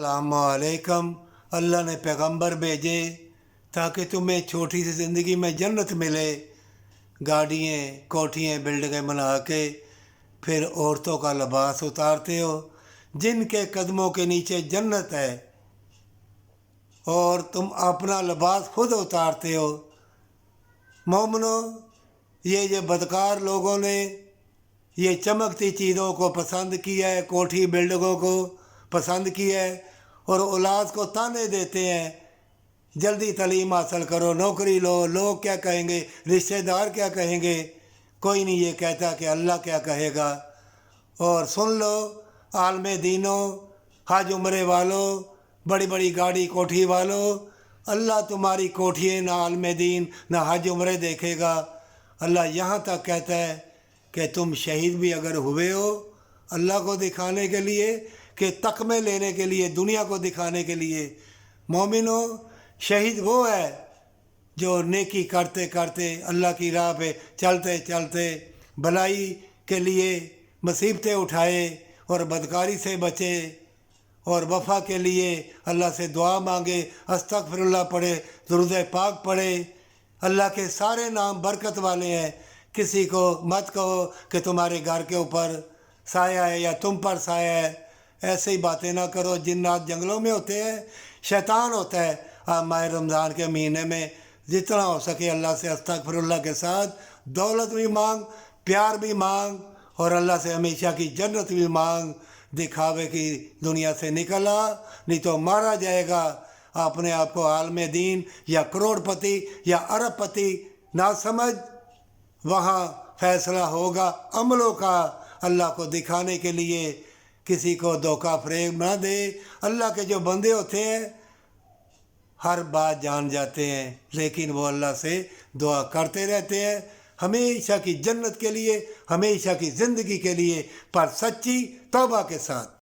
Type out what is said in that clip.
अलैकुम। अल्लाह ने पैगंबर भेजे ताकि तुम्हें छोटी सी ज़िंदगी में जन्नत मिले। गाड़ियाँ, कोठियाँ, बिल्डिंगें बना के फिर औरतों का लिबास उतारते हो, जिनके कदमों के नीचे जन्नत है, और तुम अपना लिबास खुद उतारते हो। मोमनो, ये बदकार लोगों ने ये चमकती चीज़ों को पसंद किया है, कोठी बिल्डिंगों को पसंद किया है, और औलाद को ताने देते हैं जल्दी तालीम हासिल करो, नौकरी लो, लोग क्या कहेंगे, रिश्तेदार क्या कहेंगे। कोई नहीं ये कहता कि अल्लाह क्या कहेगा। और सुन लो आलम दीनों, हज उम्रे वालों, बड़ी बड़ी गाड़ी कोठी वालों, अल्लाह तुम्हारी कोठियाँ ना आलम दीन ना हज उम्रे देखेगा। अल्लाह यहाँ तक कहता है कि तुम शहीद भी अगर हुए हो अल्लाह को दिखाने के लिए, कि तकमे लेने के लिए, दुनिया को दिखाने के लिए। मोमिनो, शहीद वो है जो नेकी करते करते, अल्लाह की राह पे चलते चलते, भलाई के लिए मुसीबतें उठाए और बदकारी से बचे, और वफ़ा के लिए अल्लाह से दुआ मांगे, अस्तगफिरुल्लाह पढ़े, दुरूद पाक पढ़े। अल्लाह के सारे नाम बरकत वाले हैं। किसी को मत कहो कि तुम्हारे घर के ऊपर साया है या तुम पर साया है। ऐसे ही बातें ना करो। जिन्नात जंगलों में होते हैं, शैतान होता है। आप माह रमज़ान के महीने में जितना हो सके अल्लाह से अस्तगफिरुल्लाह के साथ दौलत भी मांग, प्यार भी मांग, और अल्लाह से हमेशा की जन्नत भी मांग। दिखावे की दुनिया से निकला, नहीं तो मारा जाएगा। अपने आप को आलम दीन या करोड़पति या अरबपति ना समझ। वहाँ फैसला होगा अमलों का। अल्लाह को दिखाने के लिए किसी को धोखा फरेब ना दे। अल्लाह के जो बंदे होते हैं हर बात जान जाते हैं, लेकिन वो अल्लाह से दुआ करते रहते हैं हमेशा की जन्नत के लिए, हमेशा की ज़िंदगी के लिए, पर सच्ची तौबा के साथ।